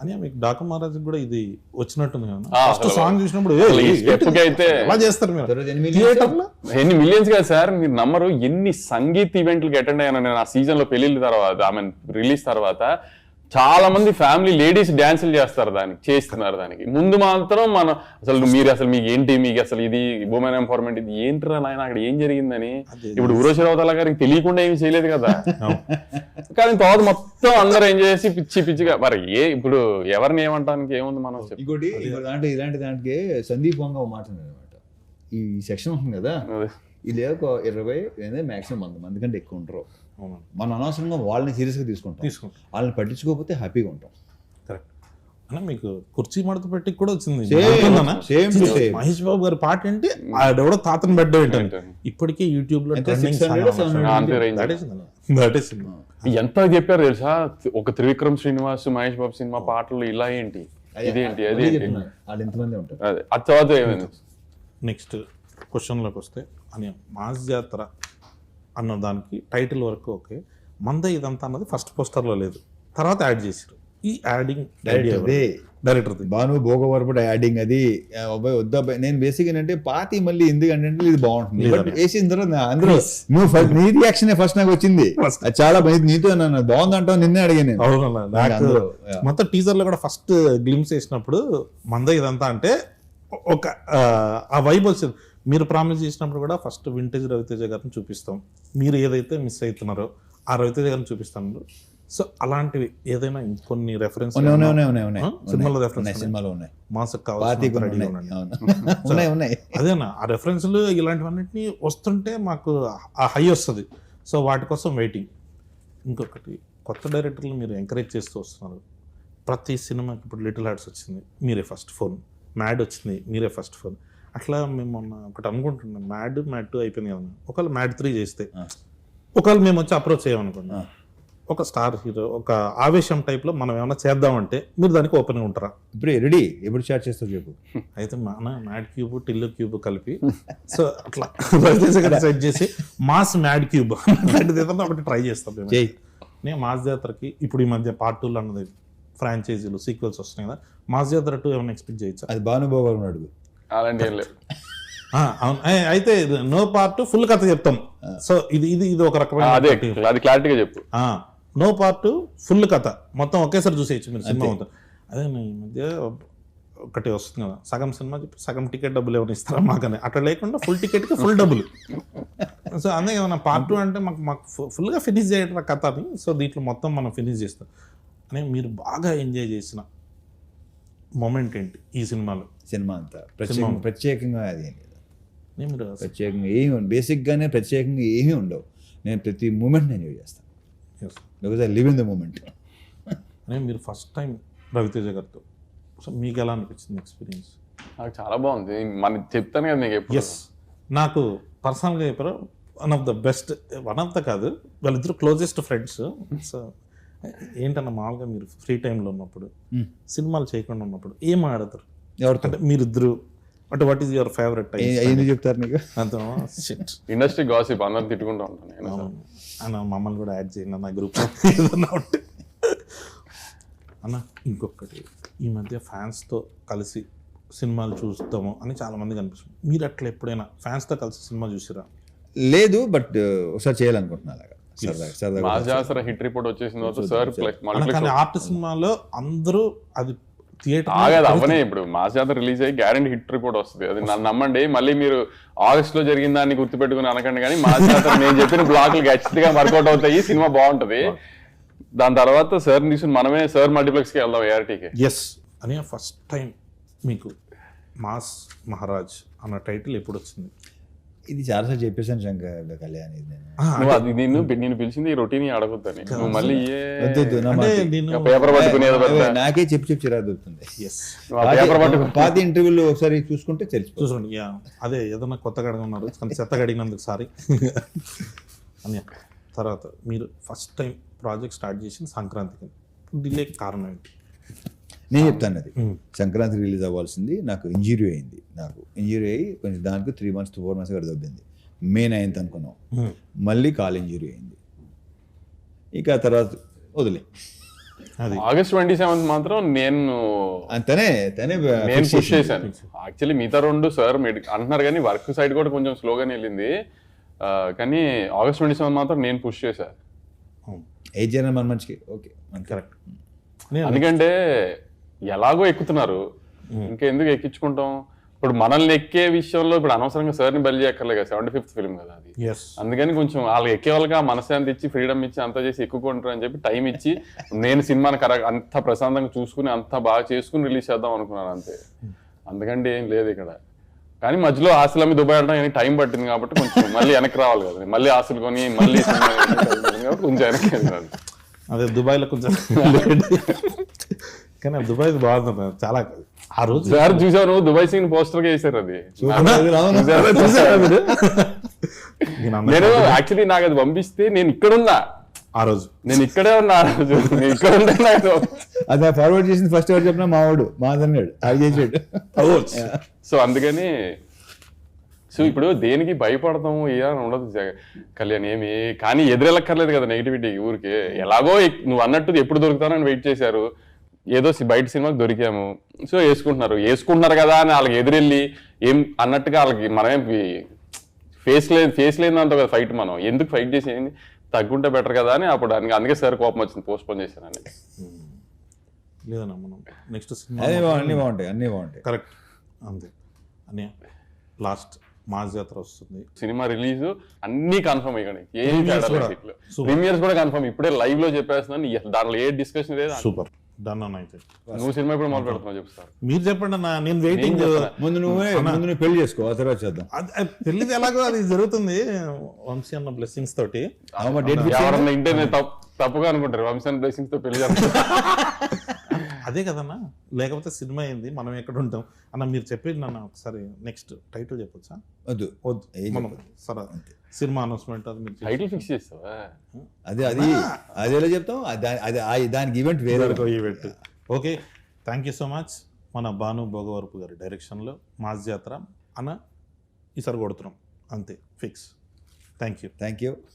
అని మీకు డాకు మహారాజ్ కూడా ఇది వచ్చినట్టుంది కదా ఆ, ఫస్ట్ అసలు సాంగ్ చూసినప్పుడు అసలు ఈ step కి అయితే ఎలా చేస్తారు మీరు తర్వాత 8 millions థియేటర్లో ఎన్ని మిలియన్స్ కదా సార్, మీరు నమ్మరు ఎన్ని సంగీత్ ఈవెంట్లకి అటెండ్ అయ్యాను నేను ఆ సీజన్ లో పెళ్లిళ్ళ తర్వాత, ఐ మీన్ రిలీజ్ తర్వాత. చాలా మంది ఫ్యామిలీ లేడీస్ డాన్సులు చేస్తారు, దానికి చేస్తున్నారు. దానికి ముందు మాత్రం మనం అసలు మీకు ఏంటి, మీకు అసలు ఇది ఉమెన్ ఎంపవర్మెంట్, ఇది ఏంటిరా నాయన అక్కడ ఏం జరిగిందని. ఇప్పుడు ఉర్వశి రౌతల గారికి తెలియకుండా ఏమి చేయలేదు కదా. కానీ తర్వాత మొత్తం అందరూ ఏం చేసి పిచ్చి పిచ్చిగా మరి ఇప్పుడు ఎవరిని ఏమంటానికి ఏముంది మనం చెప్పి. ఇంకోటి దాంట్లో ఇలాంటి దానికి సందీప్ వంగ మాట అనమాట. ఈ సెక్షన్ ఉంటుంది కదా, ఇది ఒక 20 మాక్సిమం 100 మంది కంటే ఎక్కువ ఉంటారు. మనం అనవసరంగా వాళ్ళని సీరియస్గా తీసుకుంటాం, వాళ్ళని పట్టించుకోకపోతే హ్యాపీగా ఉంటాం. కరెక్ట్ అన్న. మీకు కుర్చీ మడత పెట్టి కూడా వచ్చింది సేమ్ మహేష్ బాబు గారి పాట ఏంటి, ఆడెవడో తాతను బెడ్ ఏంటంటే ఇప్పటికే యూట్యూబ్ లో ఎంత చెప్పారు తెలుసా, ఒక త్రివిక్రమ్ శ్రీనివాస్ మహేష్ బాబు సినిమా పాటలు ఇలా ఏంటి, ఇదేంటి, అదేంటి, వాళ్ళు ఎంతమంది ఉంటారు. అదే అది తర్వాత ఏమైంది. నెక్స్ట్ క్వశ్చన్లోకి వస్తే అని మాస్ జాతర అన్న దానికి టైటిల్ వరకు ఓకే, మంద ఇదంతా అన్నది ఫస్ట్ పోస్టర్లో లేదు, తర్వాత యాడ్ చేశారు. ఈ యాడింగ్ డైరెక్టర్ భాను భోగవరపుడు యాడింగ్ అది అబ్బాయి వద్దాబాయ్. నేను బేసిక్ ఏంటంటే పాతి మళ్ళీ ఎందుకంటే ఇది బాగుంటుంది వేసిన తర్వాత అందరూ నువ్వు నీ రియాక్షన్ ఫస్ట్ నాకు వచ్చింది. అది చాలా నీతో నన్ను బాగుంది అంటావు, నిన్నే అడిగాను నేను. అవునన్నా. మొత్తం టీజర్ లో కూడా ఫస్ట్ గ్లిమ్స్ వేసినప్పుడు మంద ఇదంతా అంటే ఒక ఆ వైబ్ వచ్చింది. మీరు ప్రామిస్ చేసినప్పుడు కూడా ఫస్ట్ వింటేజ్ రవితేజ గారిని చూపిస్తాం, మీరు ఏదైతే మిస్ అవుతున్నారో ఆ రవితేజ గారిని చూపిస్తాను. సో అలాంటివి ఏదైనా కొన్ని రెఫరెన్స్ సినిమాలో రెఫరెన్స్ మాసకు అదేనా ఆ రెఫరెన్స్లు ఇలాంటివన్నిటిని వస్తుంటే మాకు ఆ హై వస్తుంది. సో వాటి కోసం వెయిటింగ్. ఇంకొకటి కొత్త డైరెక్టర్లు మీరు ఎంకరేజ్ చేస్తూ వస్తున్నారు. ప్రతి సినిమాకి ఇప్పుడు లిటిల్ హార్ట్స్ వచ్చింది, మీరే ఫస్ట్ ఫోన్. మ్యాడ్ వచ్చింది, మీరే ఫస్ట్ ఫోన్. అట్లా మేము మొన్న ఒకటి అనుకుంటున్నాం, మ్యాడ్ 2 అయిపోయింది కదా, ఒకవేళ మ్యాడ్ 3 చేస్తే ఒకవేళ మేము వచ్చి అప్రోచ్ చేయమనుకున్నాం, ఒక స్టార్ హీరో ఒక ఆవేశం టైప్లో మనం ఏమైనా చేద్దామంటే మీరు దానికి ఓపెన్గా ఉంటారా? ఇప్పుడు రెడీ, ఎప్పుడు స్టార్ట్ చేస్తావు చెప్పు. అయితే మన మ్యాడ్ క్యూబ్ టిల్లు క్యూబ్ కలిపి సో అట్లా సెట్ చేసి మాస్ మ్యాడ్ క్యూబ్ అలాంటిది ఏదన్నా ఒకటి ట్రై చేస్తాం మేము. నేను మాస్ జాతరకి ఇప్పుడు ఈ మధ్య పార్ట్ 2 అన్నది ఫ్రాంచైజీలు సీక్వెల్స్ వస్తున్నాయి కదా, మాస్ జాతర 2 ఏమైనా ఎక్స్పెక్ట్ చేయొచ్చా? అది భానుభోగం అడుగు. అలాంటి ఏం లేదు. అవును. అయితే నో పార్ట్ ఫుల్ కథ చెప్తాం. సో ఇది ఒక రకమైన అది క్లారిటీగా చెప్పు. నో పార్ట్ ఫుల్ కథ మొత్తం ఒకేసారి చూసేయచ్చు మీరు సినిమా మొత్తం. అదే ఈ మధ్య ఒకటి వస్తుంది కదా, సగం సినిమా చెప్పి సగం టికెట్ డబ్బులు ఏమైనా ఇస్తారా మాకని, అట్లా లేకుండా ఫుల్ టికెట్కి ఫుల్ డబ్బులు. సో అందుకే ఏమన్నా పార్ట్ 2 అంటే మాకు ఫుల్గా ఫినిష్ చేయడం కథ అని. సో దీంట్లో మొత్తం మనం ఫినిష్ చేస్తాం అని. మీరు బాగా ఎంజాయ్ చేసిన మూమెంట్ ఏంటి ఈ సినిమాలో? సినిమా అంతా ప్రత్యేకంగా అది ఏం లేదు, మీరు ప్రత్యేకంగా ఏమి బేసిక్గానే ప్రత్యేకంగా ఏమీ ఉండవు. నేను ప్రతి మూమెంట్ ఎంజాయ్ చేస్తాను, because I live in the moment. అని మీరు ఫస్ట్ టైం రవితేజ గారితో, సో మీకు ఎలా అనిపించింది ఎక్స్పీరియన్స్? నాకు చాలా బాగుంది. మనకి చెప్తాను కదా నీకు ఎప్పుడు. ఎస్, నాకు పర్సనల్గా చెప్పారు one of the best, one of the కాదు వాళ్ళిద్దరు క్లోజెస్ట్ ఫ్రెండ్స్. సో ఏంటన్నా మామూలుగా మీరు ఫ్రీ టైంలో ఉన్నప్పుడు సినిమాలు చేయకుండా ఉన్నప్పుడు ఏం ఆడతారు ఎవరితో? అంటే మీరిద్దరు అంటే what is your favourite time? ఏం చెప్తారు నీకు? అంత ఇండస్ట్రీ గాసిప్ అందరూ తిట్టుకుంటూ ఉంటాను అన్న, మమ్మల్ని కూడా యాడ్ చేయండి అన్న గ్రూప్ ఏదన్నా ఉంటే అన్న. ఇంకొకటి, ఈ మధ్య ఫ్యాన్స్తో కలిసి సినిమాలు చూస్తాము అని చాలా మందికి అనిపిస్తుంది. మీరు అట్లా ఎప్పుడైనా ఫ్యాన్స్తో కలిసి సినిమా చూసిరా? లేదు, బట్ ఒకసారి చేయాలనుకుంటున్నా అలాగా. హిట్ రిపోర్ట్ వచ్చేసిన ఆర్ట్ సినిమాలో అందరూ అది థియేటర్ అవనే. ఇప్పుడు మాస్ జాతర రిలీజ్ అయ్యి గ్యారెంటీ హిట్ రిపోర్ట్ వస్తుంది, అది నన్ను నమ్మండి. మళ్ళీ మీరు ఆగస్ట్ లో జరిగిన దాన్ని గుర్తుపెట్టుకుని అనకండి, కానీ మాస్ జాతర నేను చెప్పిన బ్లాక్లు ఖచ్చితంగా వర్కౌట్ అవుతాయి, సినిమా బాగుంటది. దాని తర్వాత సార్ తీసుకుని మనమే సార్ మల్టీప్లెక్స్ కి వెళ్దాం ఏఆర్టీకి. ఎస్ అని ఫస్ట్ టైం మీకు మాస్ మహారాజ్ అన్న టైటిల్ ఎప్పుడు వచ్చింది? ఇది చాలాసార్లు చెప్పేసాను శంకర్ కళ్యాణ్. నేను పిలిచింది ఈ రొటీన్ అడగొద్దని, నువ్వు మళ్ళీ నాకే చెప్పి చిరా దొరుకుతుంది. పాత ఇంటర్వ్యూలు ఒకసారి చూసుకుంటే చూసుకోండి. అదే ఏదన్నా కొత్తగా అడగన్నారు కానీ చెత్తగా అడిగినందుకు సారీ అని. తర్వాత మీరు ఫస్ట్ టైం ప్రాజెక్ట్ స్టార్ట్ చేసిన సంక్రాంతికి డిలే కారణం ఏంటి? నేను చెప్తాను. అది సంక్రాంతి రిలీజ్ అవ్వాల్సింది, నాకు ఇంజురీ అయింది. నాకు ఇంజురీ అయ్యి కొంచెం దానికి 3 months to 4 months కూడా దొబ్బింది. మే 9th అనుకున్నాం, మళ్ళీ కాల్ ఇంజురీ అయింది. ఇక తర్వాత వదిలే అది ఆగస్ట్ 27 మాత్రం నేను తనే పుష్ చేశాను. యాక్చువల్లీ మిగతా రెండు సార్ అంటున్నారు కానీ వర్క్ సైడ్ కూడా కొంచెం స్లోగానే వెళ్ళింది. కానీ ఆగస్ట్ 27 మాత్రం నేను పుష్ చేశాను. ఏజ్ అయినా మన మంచికి ఓకే కరెక్ట్. ఎందుకంటే ఎలాగో ఎక్కుతున్నారు, ఇంకెందుకు ఎక్కించుకుంటాం. ఇప్పుడు మనల్ని ఎక్కే విషయంలో ఇప్పుడు అనవసరంగా సార్ని బలి చేయక్కర్లే కదా, 75th ఫిల్మ్ కదా అది. అందుకని కొంచెం వాళ్ళకి ఎక్కే వాళ్ళకి ఆ మనశ్శాంతి ఇచ్చి ఫ్రీడమ్ ఇచ్చి అంతా చేసి ఎక్కుకుంటారు అని చెప్పి టైం ఇచ్చి నేను సినిమాని అంత ప్రశాంతంగా చూసుకుని అంత బాగా చేసుకుని రిలీజ్ చేద్దాం అనుకున్నాను అంతే. అందుకంటే ఏం లేదు ఇక్కడ. కానీ మధ్యలో ఆశలు అమ్మి దుబాయ్ వెళ్ళడం టైం పట్టింది కాబట్టి కొంచెం మళ్ళీ వెనక్కి రావాలి కదా, మళ్ళీ ఆశలు కొని మళ్ళీ కొంచెం వెనక్కి వెళ్ళాలి. అదే దుబాయ్లో కొంచెం కానీ దుబాయ్ బాగుంది చాలా. ఆ రోజు సార్ చూసాను దుబాయ్ సీన్ పోస్టర్ గా వేసారు అది. నేను యాక్చువల్లీ నాకు అది పంపిస్తే నేను ఇక్కడ ఉన్నా ఆ రోజు, నేను ఇక్కడే ఉన్నా ఆ రోజు, నేను ఇక్కడ ఉంటే నాకు అది ఫార్వర్డ్ చేసింది ఫస్ట్ ఎవరు చెప్పినా మావాడు మాదన్నాడు అది చేసాడు. సో అందుకని సో ఇప్పుడు దేనికి భయపడతాము ఏదని ఉండదు కళ్యాణ్ ఏమి. కానీ ఎదురెళ్ళక్కర్లేదు కదా నెగిటివిటీ ఊరికి. ఎలాగో నువ్వు అన్నట్టు ఎప్పుడు దొరుకుతానని వెయిట్ చేశారు, ఏదో బయట సినిమాకి దొరికాము, సో వేసుకుంటున్నారు కదా అని వాళ్ళకి ఎదురెళ్ళి ఏం అన్నట్టుగా వాళ్ళకి మనమేం ఫేస్ లేదంత కదా ఫైట్. మనం ఎందుకు ఫైట్ చేసి తగ్గుంటే బెటర్ కదా అని అప్పుడు అందుకే సార్ కోపం వచ్చింది, పోస్ట్ పోన్ చేశానని. లేదన్నా మనం నెక్స్ట్ సినిమా అన్నీ బాగుంటాయి కరెక్ట్ అంతే అని. లాస్ట్ మాస్ జాతర వస్తుంది, సినిమా రిలీజ్ అన్ని కన్ఫర్మ్ అయ్యాయి, ప్రీమియర్స్ కూడా కన్ఫర్మ్. ఇప్పుడే లైవ్ లో చెప్పేస్తున్నాను, దాంట్లో ఏ డిస్కషన్ లేదు. సూపర్ డన్ అన్న. అయితే నువ్వు సినిమా ఇప్పుడు మొదలు పెడుతున్నావు చెప్తారు, మీరు చెప్పండి అన్న, నేను వెయిటింగ్. ముందు నువ్వు పెళ్లి చేసుకో, ఆ తర్వాత చేద్దాం. పెళ్లిది ఎలాగో అది జరుగుతుంది వంశీ అన్న బ్లెస్సింగ్స్ తోటి. ఎవరన్నా ఇంటనే తప్పుగా అనుకుంటారు వంశీ అన్న బ్లెస్సింగ్స్ తో పెళ్లి అదే కదన్నా, లేకపోతే సినిమా అయింది మనం ఎక్కడ ఉంటాం అన్న. మీరు చెప్పేది నన్ను ఒకసారి నెక్స్ట్ టైటిల్ చెప్పొచ్చా? వద్దు మనం సరే సినిమా అనౌన్స్మెంట్ అది మీరు టైటిల్ ఫిక్స్ చేస్తావా? అది ఎలా చెప్తాం, దానికి ఈవెంట్ వేరే event. Okay, thank you so much. మన భాను భోగవరపు గారి డైరెక్షన్లో మాస్ జాతర అన్న ఈసారి కొడుతున్నాం అంతే, ఫిక్స్. Thank you.